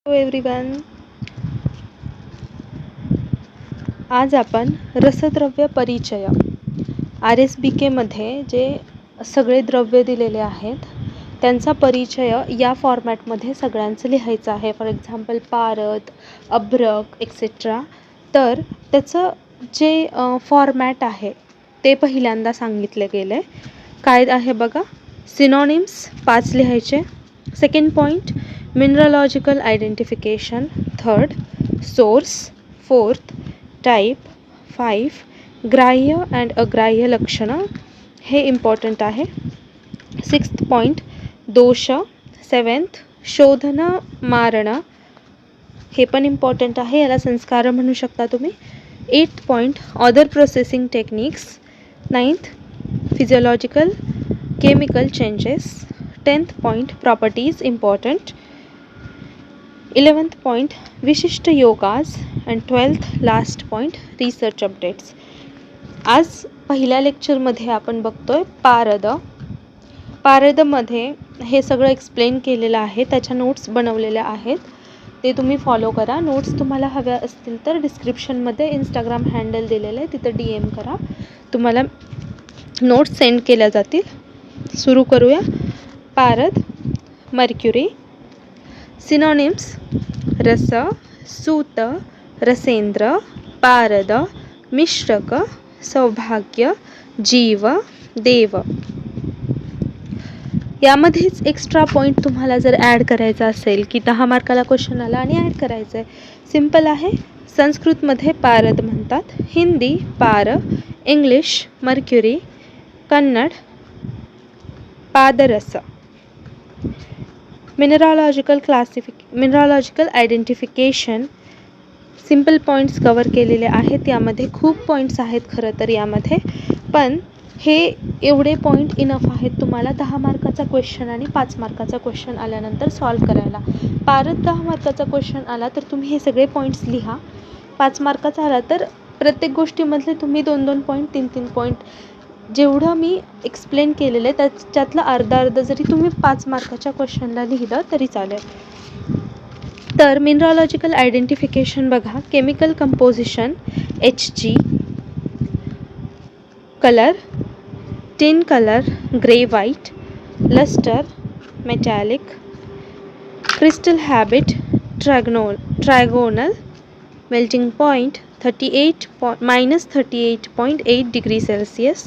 Hello everyone. आज आपण रसद्रव्य परिचय RSBK मध्ये जे सगळे द्रव्य दिलेले आहेत त्यांचा परिचय या फॉर्मॅटमध्ये सगळ्यांचं लिहायचं आहे. फॉर एक्झाम्पल पारद, अभ्रक एक्सेट्रा. तर त्याचं जे फॉर्मॅट आहे ते पहिल्यांदा सांगितले गेले. काय आहे बघा. सिनॉनिम्स 5 लिहायचे. Second point mineralogical identification. Third source. Fourth type. 5 ग्राह्य अँड अग्राह्य लक्षणं, हे इम्पॉर्टंट आहे. सिक्स्थ पॉईंट दोष. सेवन्थ शोधनं मारणं, हे पण इम्पॉर्टंट आहे, याला संस्कार म्हणू शकता तुम्ही. Eighth point other processing techniques. Ninth physiological chemical changes. 10th point properties important. 11th point विशिष्ट योगाज. And 12th last point research updates. आज पहिल्या लेक्चरमध्ये आपण बघतोय पारद. पारदमध्ये हे सगळं एक्सप्लेन केलेलं आहे, त्याच्या नोट्स बनवलेल्या आहेत, ते तुम्ही फॉलो करा. नोट्स तुम्हाला हव्या असतील तर डिस्क्रिप्शनमध्ये इंस्टाग्राम हँडल दिलेलं आहे, तिथं DM करा, तुम्हाला नोट्स सेंड केल्या जातील. सुरू करूया. पारद. मर्क्युरी. सिनॉनिम्स रस, सूत, रसेंद्र, पारद, मिश्रक, सौभाग्य, जीव, देव. यामध्येच एक्स्ट्रा पॉईंट तुम्हाला जर ॲड करायचा असेल की 10 मार्काला क्वेश्चन आला आणि ॲड करायचं आहे, सिम्पल आहे. संस्कृतमध्ये पारद म्हणतात, हिंदी पार, इंग्लिश मर्क्युरी, कन्नड पादरस. Mineralogical identification. Simple points cover केलेले आहेत. यामध्ये खूप पॉईंट्स आहेत खरं तर यामध्ये, पण हे एवढे पॉईंट इनफ आहेत तुम्हाला 10 मार्काचा क्वेश्चन आणि 5 मार्काचा क्वेश्चन आल्यानंतर सॉल्व करायला. पारद 10 मार्काचा क्वेश्चन आला तर तुम्ही हे सगळे पॉईंट्स लिहा. 5 मार्काचा आला तर प्रत्येक गोष्टीमधले तुम्ही 2-2 पॉईंट, 3-3 पॉईंट, जेवढं मी एक्सप्लेन केलेलं आहे त्याच्यातलं अर्धा जरी तुम्ही 5 मार्काच्या क्वेश्चनला लिहिलं तरी चालेल. तर मिनरॉलॉजिकल आयडेंटिफिकेशन बघा. Chemical composition Hg. Colour tin colour grey white. Lustre metallic. Crystal habit trigonal. Melting point -38.8 degree Celsius.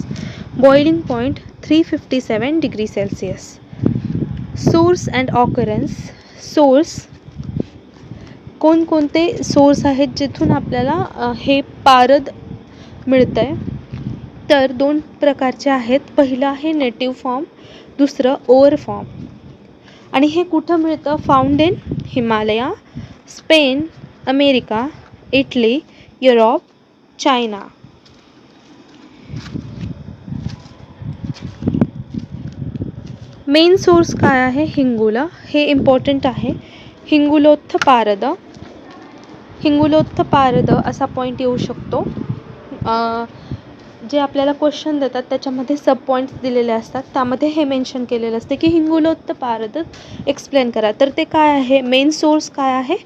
Boiling point 357 degree Celsius. Source and occurrence. Source कोणकोणते सोर्स आहेत जिथून आपल्याला हे पारद मिळतं आहे, तर 2 प्रकारचे आहेत. पहिलं आहे नेटिव्ह फॉर्म, दुसरं ओअर फॉर्म. आणि हे कुठं मिळतं? Found in Himalaya, Spain, America, Italy, Europe, China. Main source काय आहे? हिंगुला. हे इम्पॉर्टंट आहे. हिंगुलोत्थ पारद. हिंगुलोत्थ पारद असा पॉईंट येऊ शकतो. जे आपल्याला क्वेश्चन देतात त्याच्यामध्ये सब पॉईंट्स दिलेले असतात, त्यामध्ये हे मेन्शन केलेलं असते की हिंगुलोत्थ पारद एक्सप्लेन करा. तर ते काय आहे? मेन सोर्स काय आहे?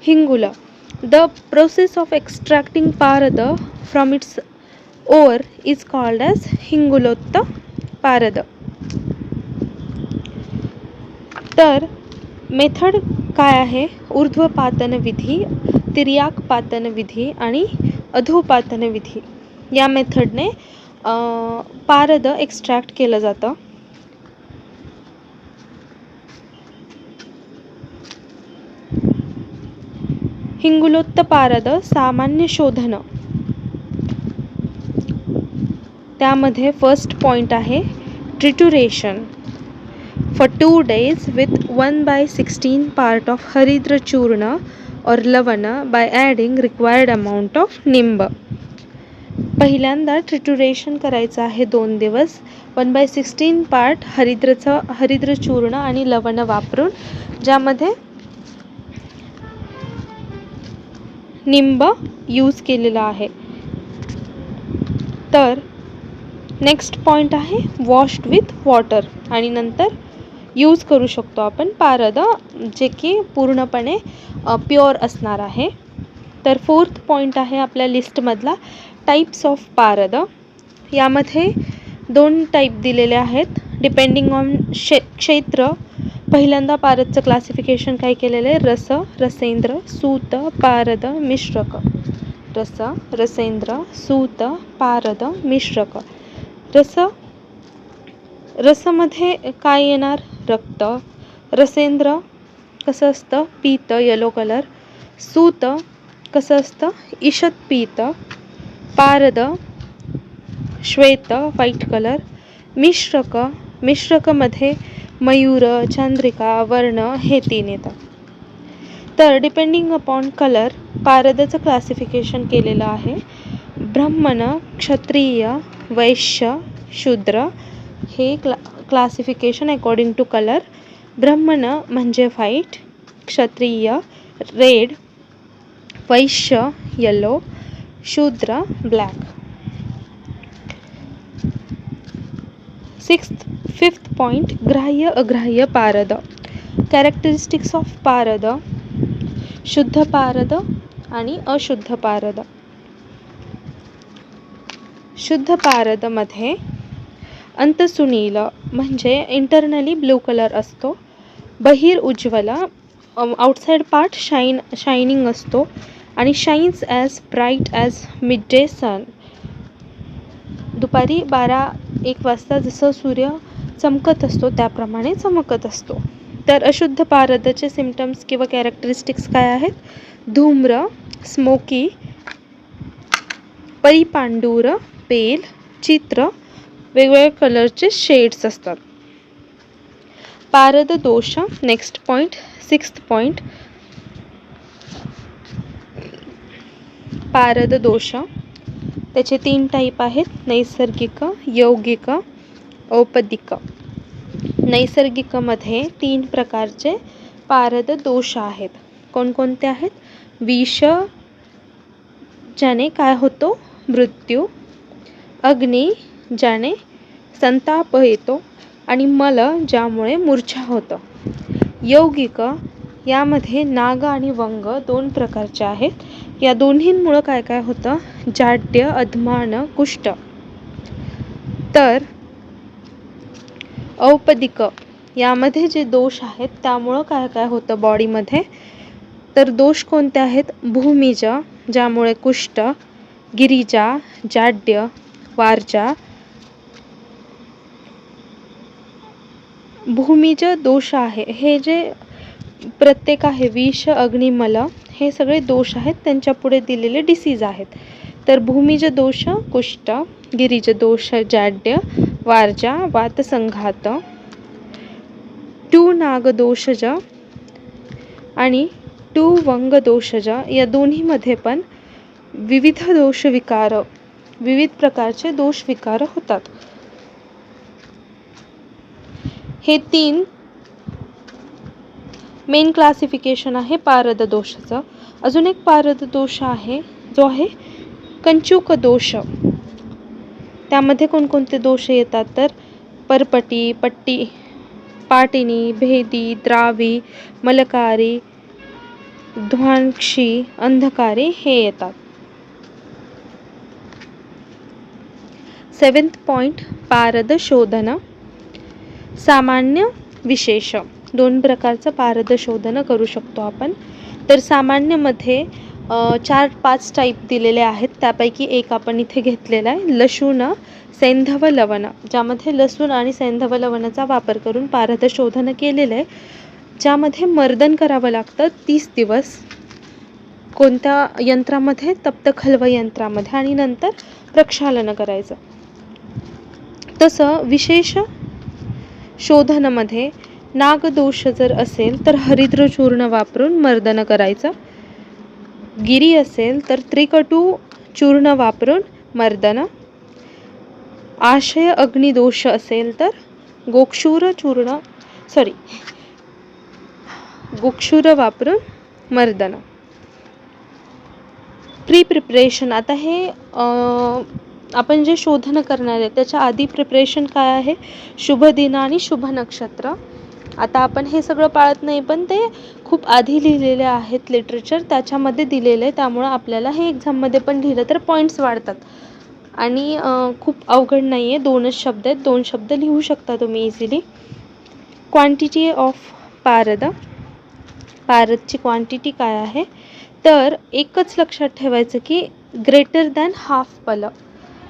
हिंगुला. द प्रोसेस ऑफ एक्स्ट्रॅक्टिंग पारद from its ore is called as हिंगुलोत्थ पारद. तर मेथड काय आहे? ऊर्ध्वपातन विधी, तिर्याक पातन विधी आणि अधोपातन विधी. या मेथडने पारद एक्स्ट्रॅक्ट केलं जातं. हिंगुलोत्थ पारद सामान्य शोधन. त्यामध्ये फर्स्ट पॉईंट आहे ट्रिट्युरेशन. For 2 days with 1/16 part of हरिद्र चूर्ण or लवण by adding required amount of निंब. पहिल्यांदा ट्रिट्युरेशन करायचं आहे 2 दिवस 1/16 पार्ट हरिद्र चूर्ण आणि लवण वापरून, ज्यामध्ये निंब यूज केलेला आहे. तर नेक्स्ट पॉईंट आहे वॉश्ड विथ वॉटर आणि नंतर यूज करू शकतो आपण पारद, जे की पूर्णपणे प्युअर असणार आहे. तर 4th पॉईंट आहे आपल्या लिस्टमधला टाईप्स ऑफ पारद. यामध्ये 2 टाईप दिलेले आहेत डिपेंडिंग ऑन क्षेत्र. पहिल्यांदा पारदचं क्लासिफिकेशन काय केलेलं आहे, रस, रसेंद्र, सूत, पारद, मिश्रक. रस, रसेंद्र, सूत, पारद, मिश्रक. रसमध्ये काय येणार, रक्त. रसेंद्र कसं असतं, पीत, येलो कलर. सूत कसं असतं, ईषत पीत. पारद श्वेत, व्हाईट कलर. मिश्रकमध्ये मयूर, चंद्रिका, वर्ण हे 3 येतात. तर डिपेंडिंग अपॉन कलर पारदचं क्लासिफिकेशन केलेलं आहे. ब्राह्मण, क्षत्रिय, वैश्य, शूद्र हे क्लासिफिकेशन अकॉर्डिंग टू कलर. ब्राह्मण म्हणजे व्हाईट, क्षत्रिय रेड, वैश्य येलो, शूद्र ब्लॅक. 5th पॉईंट ग्राह्य अग्राह्य पारद. कॅरेक्टरिस्टिक्स ऑफ पारद, शुद्ध पारद आणि अशुद्ध पारद. शुद्ध पारदमध्ये अंतसुनील म्हणजे इंटरनली ब्लू कलर असतो. बहिर उज्ज्वल, आउटसाइड पार्ट शायनिंग असतो आणि shines as bright as midday sun. दुपारी 12-1 वाजता जसं सूर्य चमकत असतो त्याप्रमाणे चमकत असतो. तर अशुद्ध पारदचे सिम्पटम्स किंवा कॅरेक्टरिस्टिक्स काय आहेत, धूम्र, स्मोकी, परिपांडूर, पेल, चित्र, वेगवेगळ्या कलरचे शेड्स असतात. पारद दोष. नेक्स्ट पॉईंट 6th पॉईंट पारद दोष. त्याचे 3 टाईप आहेत, नैसर्गिक, यौगिक, औपदिक. नैसर्गिकमध्ये 3 प्रकारचे पारद दोष आहेत. कोणकोणते आहेत, विष ज्याने काय होतो, मृत्यू. अग्नी ज्याने संताप येतो आणि मल ज्यामुळे मूर्छा होतं. यौगिक यामध्ये नाग आणि वंग 2 प्रकारचे आहेत. या दोन्हींमुळं काय काय होतं, जाड्य, अधमान, कुष्ठ. तर औपदिक यामध्ये जे दोष आहेत त्यामुळं काय काय होतं बॉडीमध्ये, तर दोष कोणते आहेत, भूमिज ज्यामुळे कुष्ठ, गिरिजा जाड्य, वार्जा. भूमिज दोष आहे, हे जे प्रत्येक आहे विष, अग्नी, मल हे सगळे दोष आहेत, त्यांच्या पुढे दिलेले डिसीज आहेत. तर भूमिज दोष कुष्ठ, गिरिज दोष जाड्य, वार्जा वातसंघात. 2 नाग दोषज आणि 2 वंग दोषज या दोन्हीमध्ये पण विविध दोष विकार, विविध प्रकारचे दोष विकार होतात. हे 3 मेन क्लासिफिकेशन आहे पारद दोषाचं. अजून एक पारद दोष आहे जो आहे कंचुक दोष. त्यामध्ये कोणकोणते दोष येतात, तर परपटी, पट्टी, पाटिनी, भेदी, द्रावी, मलकारी, ध्वांक्षी, अंधकारी हे येतात. 7th पॉईंट पारद शोधन. सामान्य, विशेष 2 प्रकारचं पारद शोधन करू शकतो आपण. तर सामान्यमध्ये 4-5 टाईप दिलेले आहेत, त्यापैकी एक आपण इथे घेतलेला आहे, लसूण, सैंधव लवण. ज्यामध्ये लसूण आणि सैंधव लवणाचा वापर करून पारद शोधन केलेलं आहे, ज्यामध्ये मर्दन करावं लागतं 30 दिवस. कोणत्या यंत्रामध्ये, तप्त खलव यंत्रामध्ये, आणि नंतर प्रक्षालन करायचं. तसं विशेष शोधनमध्ये नागदोष जर असेल तर हरिद्र चूर्ण वापरून मर्दन करायचं. गिरी असेल तर त्रिकटू चूर्ण वापरून मर्दन. आशय अग्निदोष असेल तर गोक्षूर वापरून मर्दन. प्रिपरेशन. आता हे आपण जे शोधन करणार आहे त्याच्या आधी प्रिपरेशन काय आहे, शुभ दिन आणि शुभ नक्षत्र. आता आपण हे सगळं पाळत नाही, पण ते खूप आधी लिहिलेले आहेत लिटरेचर, त्याच्यामध्ये दिलेलं आहे, त्यामुळं आपल्याला हे एक्झाममध्ये पण लिहिलं तर पॉईंट्स वाढतात. आणि खूप अवघड नाही आहे, 2च शब्द आहेत, 2 शब्द लिहू शकता तुम्ही इझिली. क्वांटिटी ऑफ पारद, पारदची क्वांटिटी काय आहे, तर एकच लक्षात ठेवायचं की ग्रेटर दॅन हाफ पल,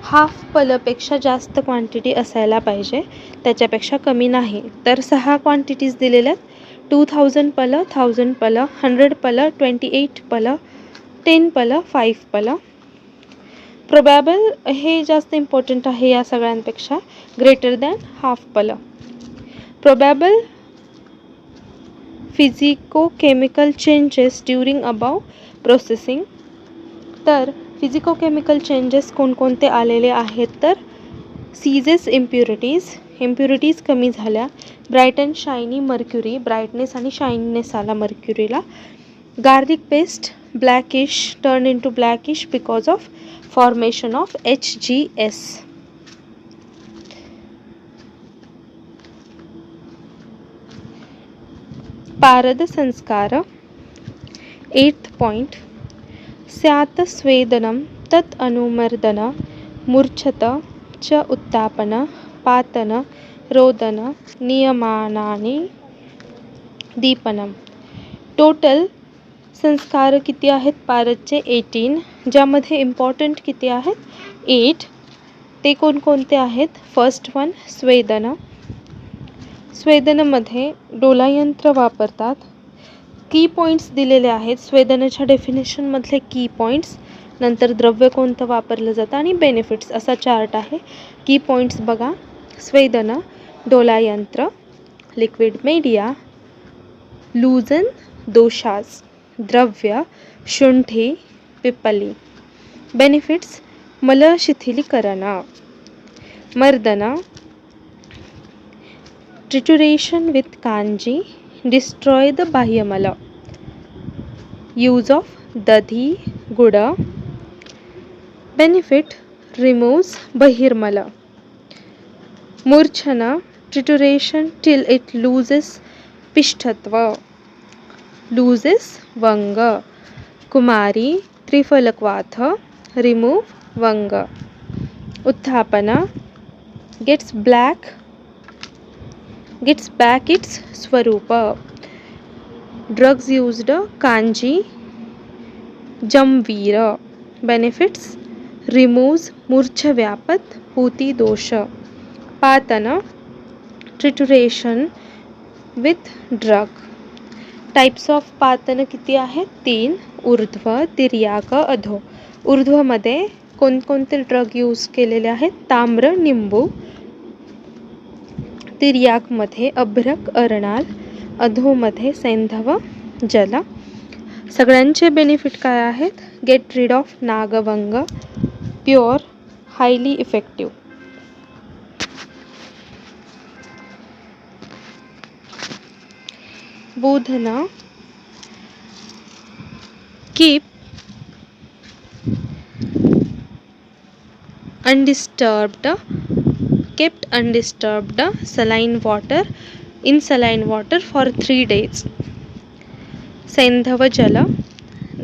हाफ पलपेक्षा जास्त क्वांटिटी असायला पाहिजे, त्याच्यापेक्षा कमी नाही. तर 6 क्वांटिटीज दिलेल्या आहेत, 2000 पल, 1000 पल, 100 पल, 28 पल, 10 पल, 5 पल. प्रोबॅबल हे जास्त इम्पॉर्टंट आहे या सगळ्यांपेक्षा, ग्रेटर दॅन हाफ पल. Probable physico chemical changes during above processing, तर फिजिको केमिकल चेंजेस कोणकोणते आलेले आहेत, तर सीजेस इम्प्युरिटीज कमी झाल्या, bright and shiny mercury, brightness आणि शायनीनेस आला मर्क्युरीला, garlic paste blackish, turn into blackish because of formation of HGS. पारद संस्कार, 8th पॉइंट, स्यात् स्वेदनं तत् अनुमर्दन मूर्छत च उत्तापन पातन रोदन नियमानानि दीपनम. टोटल संस्कार किती आहेत पारदचे, 18, ज्यामध्ये इम्पॉर्टंट किती आहेत, 8. ते कोणकोणते आहेत, फर्स्ट वन स्वेदन, स्वेदनमध्ये डोलायंत्र वापरतात. की पॉईंट्स दिलेले आहेत, स्वेदनाच्या डेफिनेशनमधले की पॉईंट्स, नंतर द्रव्य कोणतं वापरलं जातं आणि बेनिफिट्स, असा चार्ट आहे. की पॉईंट्स बघा, स्वेदन, डोलायंत्र, लिक्विड मीडिया, लूजन, दोषास, द्रव्य, शुंठी, पिप्पली. बेनिफिट्स, मलशिथिलीकरण, मर्दन, ट्रिट्युरेशन विथ कांजी, डिस्ट्रॉय द बाह्यमल, यूज ऑफ दधी, गुड. बेनिफिट, रिमूव्स बहिर्मल. मूर्छन, ट्रिट्युरेशन टिल इट लूजेस पिष्ठत्व, लूजेस वंग. कुमारी, त्रिफलक्वाथ, रिमूव्ह वंग. उत्थापन, गेट्स back its स्वरूप. ड्रग्स यूज्ड, कांजी, जमवीर. बेनिफिट्स, रिमूव्स मूर्छव्यापत पूती दोष. पातन, trituration with drug. Types of पातन किती आहेत, 3, ऊर्ध्व, तिर्याक, अधो. ऊर्ध्वमध्ये कोणकोणते ड्रग यूज केलेले आहेत, ताम्र, निंबू. तिर्याकमध्ये अभ्रक, अर्णाल. अधोमध्ये सैंधव, जल. सगळ्यांचे बेनिफिट काय आहेत, गेट रीड ऑफ नागवंग, प्युअर, हायली इफेक्टिव्ह. बोधना, keep undisturbed, kept undisturbed saline water in saline water for 3 days. सैंधव जल,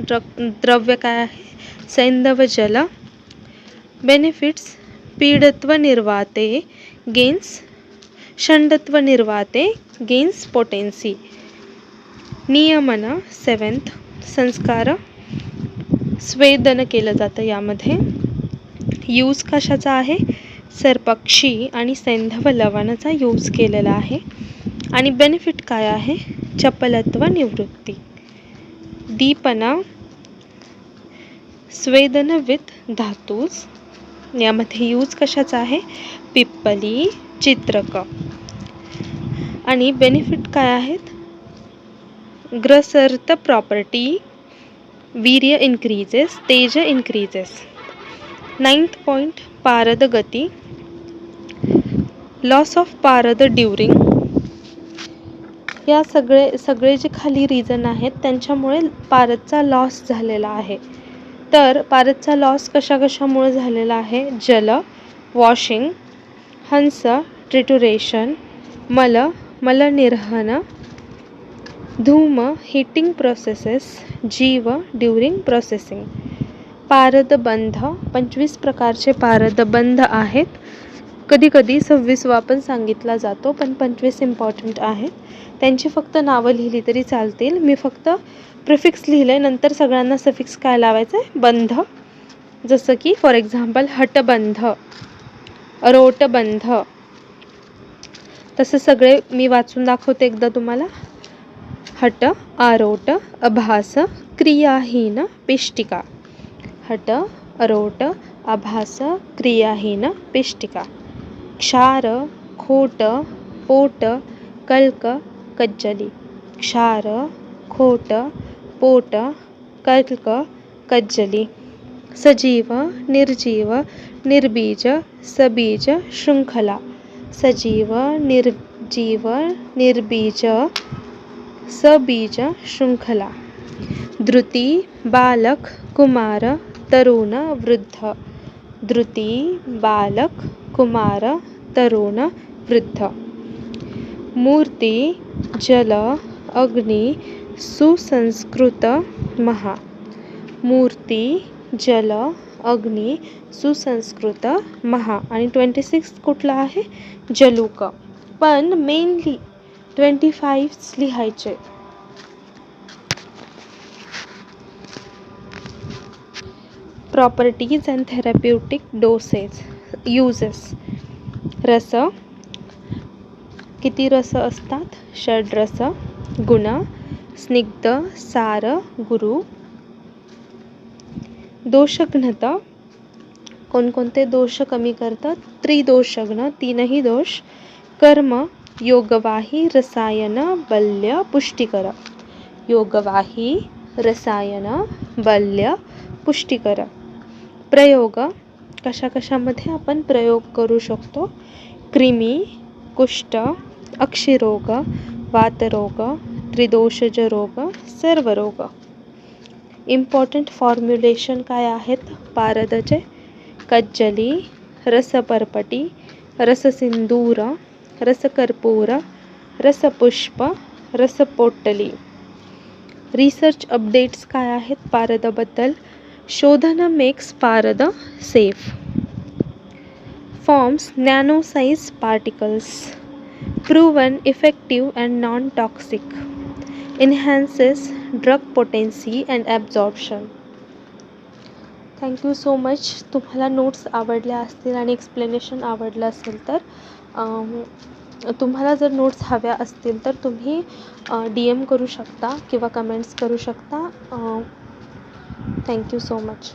द्रव्य काय आहे, सैंधव जल. बेनिफिट्स, पीडत्व निर्वाते गेन्स, षंडत्व निर्वाते गेन्स पोटेन्सी. नियमन, 7th, संस्कार, स्वेदन केलं जातं यामध्ये. यूज कशाचा आहे, सरपक्षी आणि सैंधव लवणाचा यूज केलेला आहे. आणि बेनिफिट काय आहे, चपलत्व निवृत्ती. दीपना, स्वेदन विथ धातूज, यामध्ये यूज कशाचा आहे, पिप्पली, चित्रक. आणि बेनिफिट काय आहेत, ग्रसर्त प्रॉपर्टी, वीर्य इन्क्रीजेस, तेज इन्क्रीजेस. 9th पॉइंट, पारद गती, लॉस ऑफ पारद ड्युरिंग. या सगळे जे खाली रिझन आहेत त्यांच्यामुळे पारदचा लॉस झालेला आहे. तर पारदचा लॉस कशामुळे झालेला आहे, जल, वॉशिंग, हंस, ट्रिट्युरेशन, मल, मलनिर्हन, धूम हीटिंग प्रोसेसेस, जीव ड्युरिंग प्रोसेसिंग. पारदबंध 25 प्रकारचे पारदबंध आहेत. कधी कधी 26 पण सांगितला जातो, पण 25 इम्पॉर्टंट आहेत. त्यांची फक्त नावं लिहिली तरी चालतील. मी फक्त प्रिफिक्स लिहिले, नंतर सगळ्यांना सफिक्स काय लावायचं आहे, बंध. जसं की फॉर एक्झाम्पल हटबंध, रोटबंध. तसं सगळे मी वाचून दाखवते एकदा तुम्हाला. हट, आरोट, अभास, क्रियाहीन, पिष्टिका. हट, अरोट, आभास, क्रियाहीन, पिष्टिका. क्षार, खोट, पोट, कल्क, कज्जली. क्षार, खोट, पोट, कल्क, कज्जली. सजीव, निर्जीव, निर्बीज, सबीज, शृंखला. सजीव, निर्जीव, निर्बीज, सबीज, शृंखला. द्रुती, बालक, कुमार, तरुण, वृद्ध. द्रुती, बालक, कुमार, तरुण, वृद्ध. मूर्ती, जल, अग्नि, सुसंस्कृत, महा. मूर्ती, जल, अग्नि, सुसंस्कृत, महा. आणि 26 कुठला आहे, जलुक. पण मेनली 25 लिहायचे. Properties and therapeutic doses uses. रस, किती रस असतात, षड्रस. गुण, स्निग्ध, सार, गुरु. दोषघ्नता, कोणकोणते दोष कमी करतात, त्रिदोषघ्न, तीनही दोष. कर्म, योगवाही, रसायन, बल्य, पुष्टिकर. योगवाही, रसायन, बल्य, पुष्टिकर. प्रयोग, कशा कशामध्ये आपण प्रयोग करू शकतो, कृमी, कुष्ठ, अक्षिरोग, वातरोग, त्रिदोषज रोग, सर्वरोग. इम्पॉर्टंट फॉर्म्युलेशन काय आहेत पारदचे, कज्जली, रसपर्पटी, रससिंदूर, रसकर्पूर, रसपुष्प, रसपोटली. रिसर्च अपडेट्स काय आहेत पारदबद्दल, शोधन मेक्स पारद safe. Forms nano size particles. Proven effective and non toxic. Enhances drug potency and absorption. Thank you so much. तुम्हाला नोट्स आवडल्या असतील आणि एक्सप्लेनेशन आवडलं असेल तर तुम्हाला जर नोट्स हव्या असतील तर तुम्ही DM करू शकता किंवा कमेंट्स करू शकता. Thank you so much.